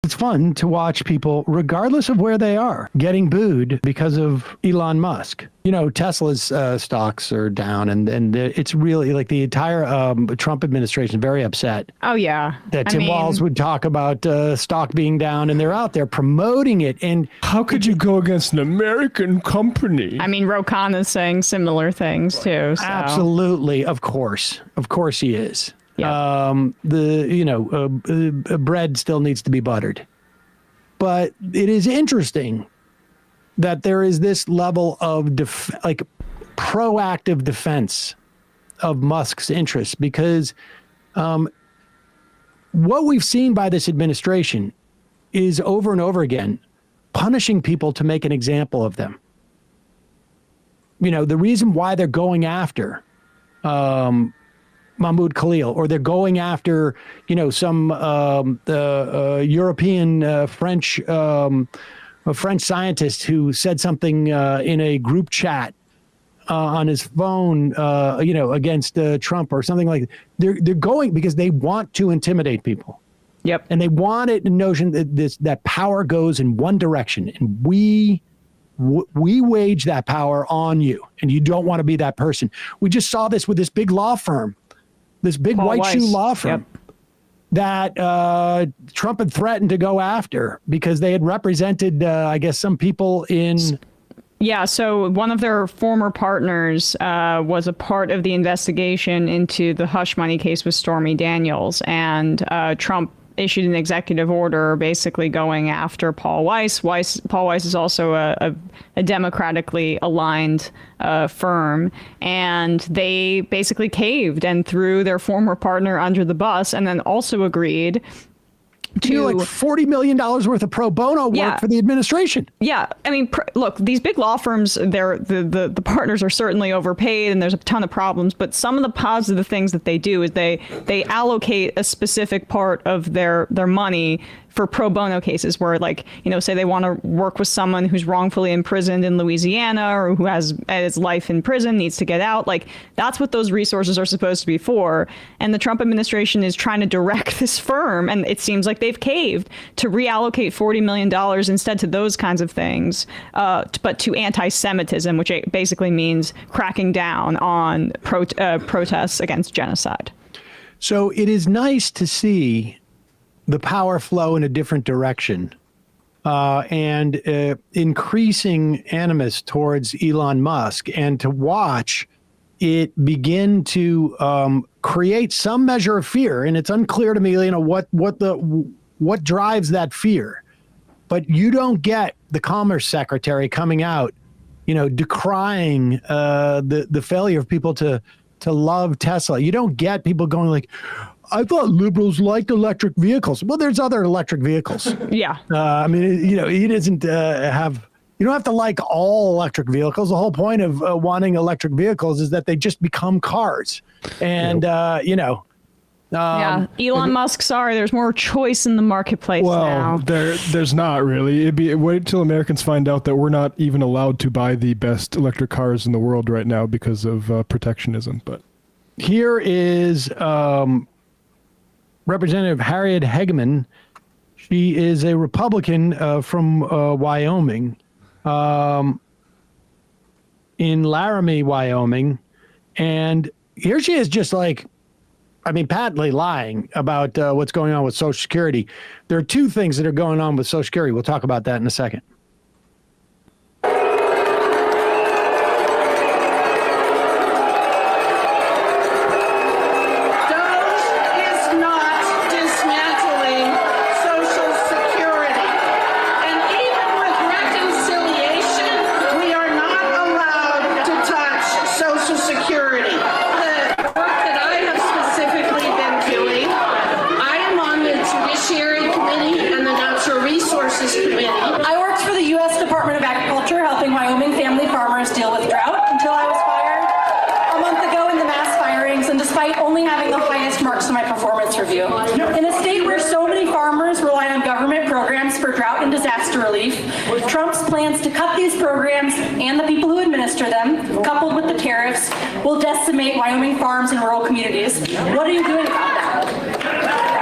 It's fun to watch people, regardless of where they are, getting booed because of Elon Musk. You know, Tesla's stocks are down, and it's really like the entire Trump administration very upset. Oh, yeah. That Tim Walz would talk about stock being down, and they're out there promoting it. And how could you go against an American company? I mean, Rokan is saying similar things, too. So. Absolutely. Of course he is. Yep. Bread still needs to be buttered. But it is interesting that there is this level of proactive defense of Musk's interests, because what we've seen by this administration is over and over again punishing people to make an example of them. You know, the reason why they're going after Mahmoud Khalil, or they're going after, some European French scientist who said something in a group chat on his phone, against Trump or something like that. They're going because they want to intimidate people. Yep. And they want it, the notion that power goes in one direction, and we wage that power on you, and you don't want to be that person. We just saw this with this big law firm. This big white shoe law firm that Trump had threatened to go after because they had represented, some people in. Yeah, so one of their former partners was a part of the investigation into the hush money case with Stormy Daniels, and Trump issued an executive order basically going after Paul Weiss. Paul Weiss is also a democratically aligned firm, and they basically caved and threw their former partner under the bus, and then also agreed to like $40 million worth of pro bono work for the administration. Yeah. I mean, look, these big law firms, the partners are certainly overpaid, and there's a ton of problems. But some of the positive things that they do is they allocate a specific part of their money for pro bono cases where, say they want to work with someone who's wrongfully imprisoned in Louisiana or who has his life in prison, needs to get out. That's what those resources are supposed to be for. And the Trump administration is trying to direct this firm, and it seems like they've caved, to reallocate $40 million instead to those kinds of things, but to anti-Semitism, which basically means cracking down on protests against genocide. So it is nice to see the power flow in a different direction, and increasing animus towards Elon Musk, and to watch it begin to create some measure of fear. And it's unclear to me, what drives that fear. But you don't get the Commerce Secretary coming out, decrying the failure of people to love Tesla. You don't get people going like, I thought liberals liked electric vehicles. Well, there's other electric vehicles. Yeah. He doesn't have. You don't have to like all electric vehicles. The whole point of wanting electric vehicles is that they just become cars. And Elon Musk, sorry, there's more choice in the marketplace now. There's not really. Wait till Americans find out that we're not even allowed to buy the best electric cars in the world right now because of protectionism. But here is Representative Harriet Hageman. She is a Republican from Wyoming, in Laramie, Wyoming. And here she is just patently lying about what's going on with Social Security. There are two things that are going on with Social Security. We'll talk about that in a second. In a state where so many farmers rely on government programs for drought and disaster relief, Trump's plans to cut these programs and the people who administer them, coupled with the tariffs, will decimate Wyoming farms and rural communities. What are you doing about that?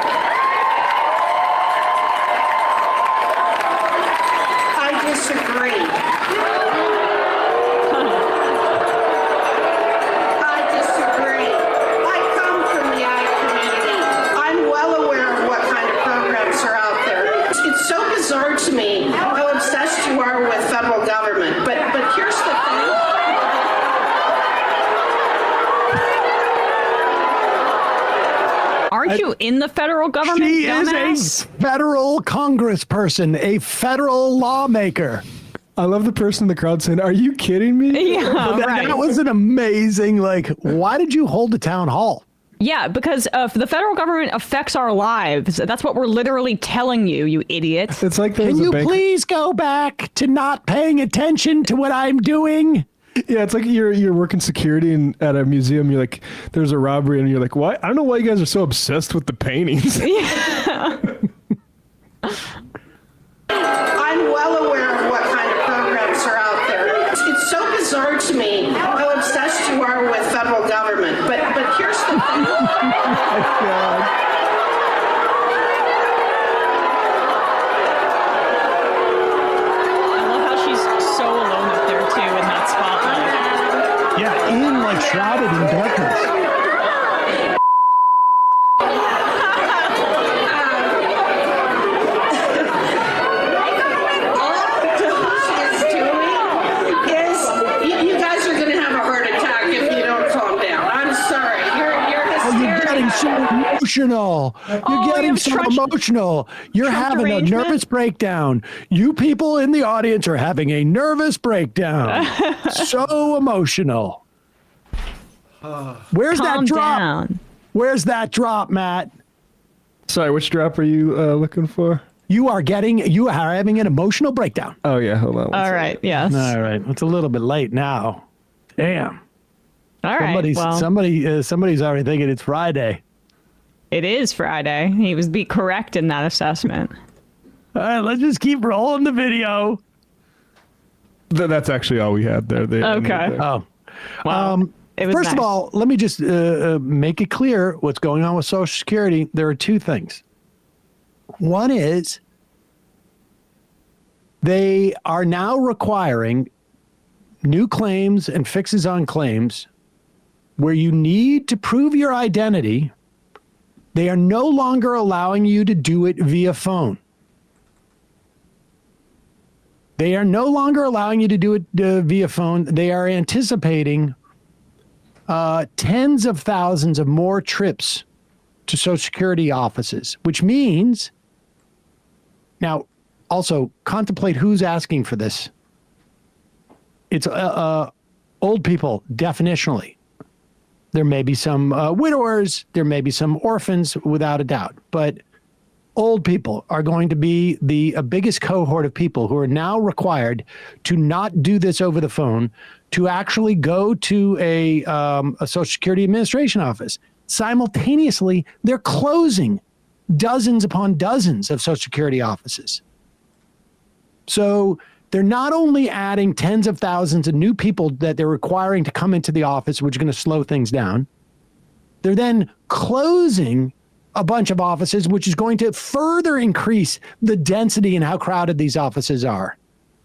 disagree. I disagree. I come from the ag community. I'm well aware of what kind of programs are out there. It's so bizarre to me how obsessed you are with federal government. But here's the thing. Aren't you in the federal government, She dumbass? is a federal congressperson, a federal lawmaker. I love the person in the crowd saying, "Are you kidding me?" Yeah, right. That was an amazing, why did you hold a town hall? Yeah, because the federal government affects our lives. That's what we're literally telling you, you idiot. It's like there's Can a you bank. please go back to not paying attention to what I'm doing? Yeah, it's like you're working security and at a museum. You're like, there's a robbery, and you're like, why? I don't know why you guys are so obsessed with the paintings. I'm well aware of what kind of programs are out there. It's so bizarre to me how obsessed you are with federal government. But here's the thing. I love how she's so alone up there, too, in that spotlight. Yeah, shrouded in darkness. You guys are going to have a heart attack if you don't calm down. I'm sorry. You're You're getting so emotional. You're getting so emotional. You're having a nervous breakdown. You people in the audience are having a nervous breakdown. So emotional. Where's that Calm drop? down. Where's that drop, Matt? Sorry, which drop are you looking for? You are having an emotional breakdown. Oh yeah, hold on. All right, yes. All right, it's a little bit late now. Damn. All right, Somebody's already thinking it's Friday. it is Friday. He was correct in that assessment. All right, let's just keep rolling the video. That's actually all we had there. Okay. Oh. Well, it was First nice. of all, let me just make it clear what's going on with Social Security. There are two things. One is they are now requiring new claims and fixes on claims where you need to prove your identity. They are no longer allowing you to do it via phone. They are no longer allowing you to do it via phone. They are anticipating tens of thousands of more trips to Social Security offices, which means, now also contemplate who's asking for this. It's old people, definitionally. There may be some widowers, there may be some orphans, without a doubt, but old people are going to be the biggest cohort of people who are now required to not do this over the phone, to actually go to a Social Security Administration office. Simultaneously, they're closing dozens upon dozens of Social Security offices. So they're not only adding tens of thousands of new people that they're requiring to come into the office, which is going to slow things down. They're then closing a bunch of offices, which is going to further increase the density and how crowded these offices are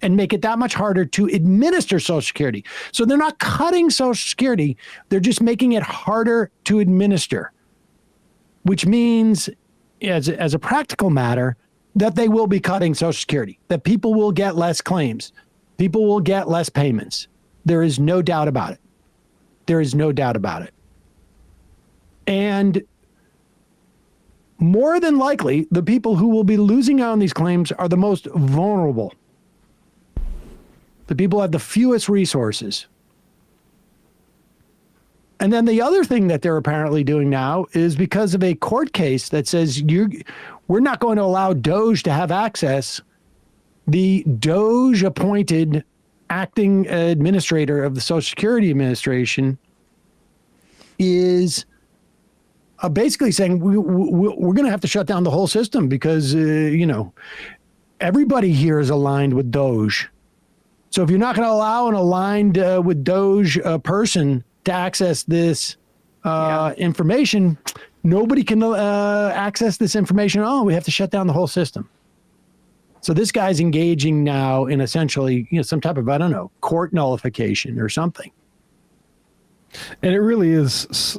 and make it that much harder to administer Social Security. So they're not cutting Social Security. They're just making it harder to administer, which means, as a practical matter, that they will be cutting Social Security, that people will get less claims. People will get less payments. There is no doubt about it. There is no doubt about it. And more than likely, the people who will be losing out on these claims are the most vulnerable. The people who have the fewest resources. And then the other thing that they're apparently doing now is because of a court case that says we're not going to allow DOGE to have access. The DOGE appointed acting administrator of the Social Security Administration is basically saying we're going to have to shut down the whole system because, everybody here is aligned with DOGE. So if you're not going to allow an aligned with DOGE person to access this information, nobody can access this information at all. We have to shut down the whole system. It's So this guy's engaging now in essentially, some type of, I don't know, court nullification or something. And it really is,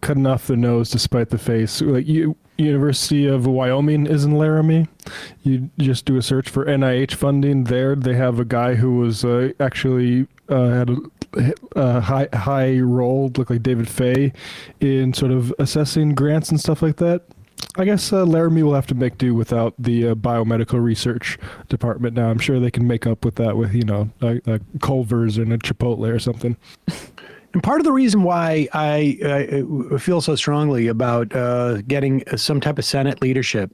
cutting off the nose to spite the face. Like University of Wyoming is in Laramie. You just do a search for NIH funding there. They have a guy who was actually had a high role, looked like David Fay, in sort of assessing grants and stuff like that. I guess Laramie will have to make do without the biomedical research department now. I'm sure they can make up with that with, a Culver's and a Chipotle or something. And part of the reason why I feel so strongly about getting some type of Senate leadership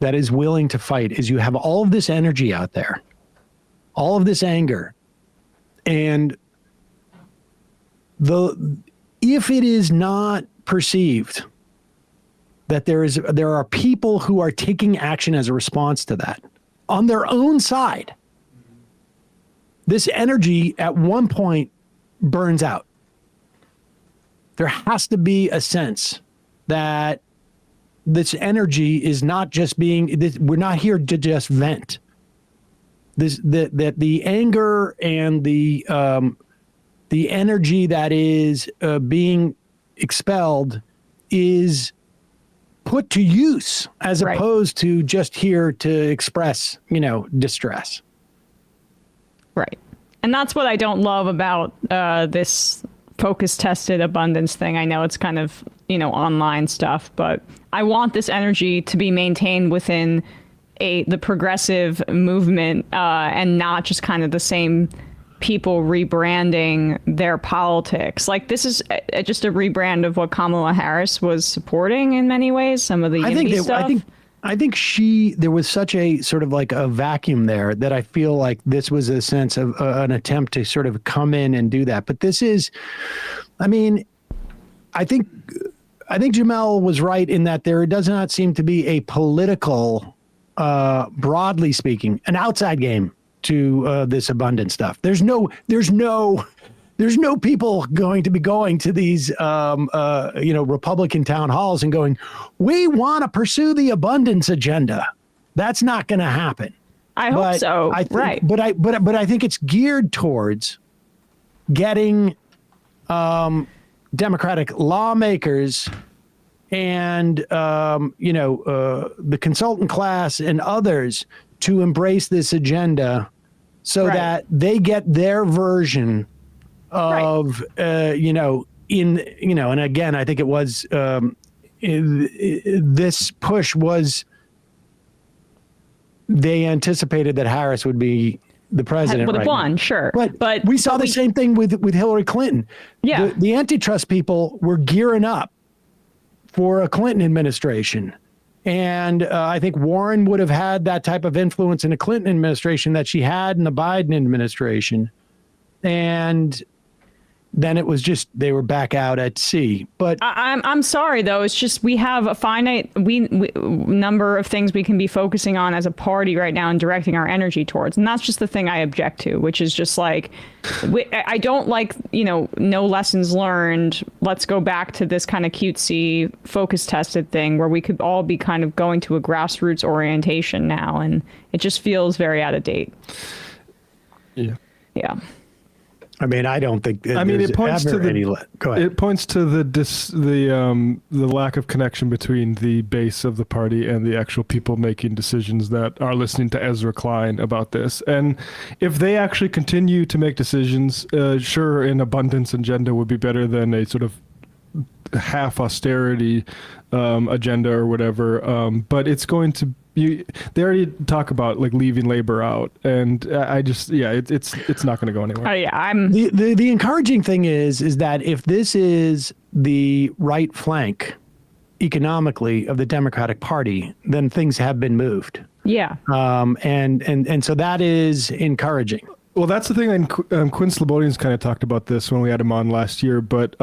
that is willing to fight is you have all of this energy out there, all of this anger. And if it is not perceived that there are people who are taking action as a response to that on their own side, this energy at one point burns out. There has to be a sense that this energy is not just we're not here to just vent. That the anger and the energy that is being expelled is put to use as opposed to just here to express, distress. Right. And that's what I don't love about this focus tested abundance thing. I know it's kind of, online stuff, but I want this energy to be maintained within the progressive movement and not just kind of the same people rebranding their politics. Like this is just a rebrand of what Kamala Harris was supporting in many ways. Some of the stuff. I think there was such a sort of like a vacuum there that I feel like this was a sense of an attempt to sort of come in and do that. But this is, I think Jamel was right in that there does not seem to be a political, broadly speaking, an outside game to this abundant stuff. There's no people going to be going to these, Republican town halls and going, we want to pursue the abundance agenda. That's not going to happen. I hope so. Right. But I think it's geared towards getting Democratic lawmakers and, the consultant class and others to embrace this agenda so that they get their version of, and again, I think it was, this push was, they anticipated that Harris would be the president. Would have won, sure. But we saw the same thing with Hillary Clinton. Yeah. The antitrust people were gearing up for a Clinton administration. And I think Warren would have had that type of influence in the Clinton administration that she had in the Biden administration. And then it was just they were back out at sea. But I'm sorry though. It's just we have a finite number of things we can be focusing on as a party right now and directing our energy towards, and that's just the thing I object to, which is just like I don't like no lessons learned. Let's go back to this kind of cutesy focus tested thing where we could all be kind of going to a grassroots orientation now, and it just feels very out of date. Yeah. I don't think. It points to go ahead. It points to the lack of connection between the base of the party and the actual people making decisions that are listening to Ezra Klein about this. And if they actually continue to make decisions, sure, an abundance agenda would be better than a sort of half austerity agenda or whatever. But it's going to. They already talk about like leaving labor out, and it's not going to go anywhere. The encouraging thing is that if this is the right flank economically of the Democratic Party, then things have been moved. Yeah. And so that is encouraging. Well, that's the thing. And Quinn Slobodian's kind of talked about this when we had him on last year. But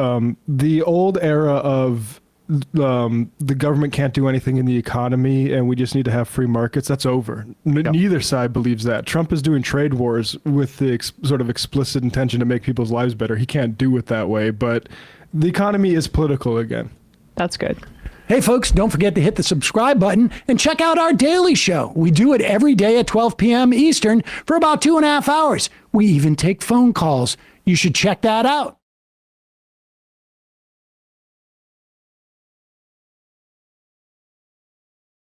the old era of the government can't do anything in the economy and we just need to have free markets, that's over. Neither side believes that. Trump is doing trade wars with the sort of explicit intention to make people's lives better. He can't do it that way, but the economy is political again. That's good. Hey, folks, don't forget to hit the subscribe button and check out our daily show. We do it every day at 12 p.m. Eastern for about 2.5 hours. We even take phone calls. You should check that out.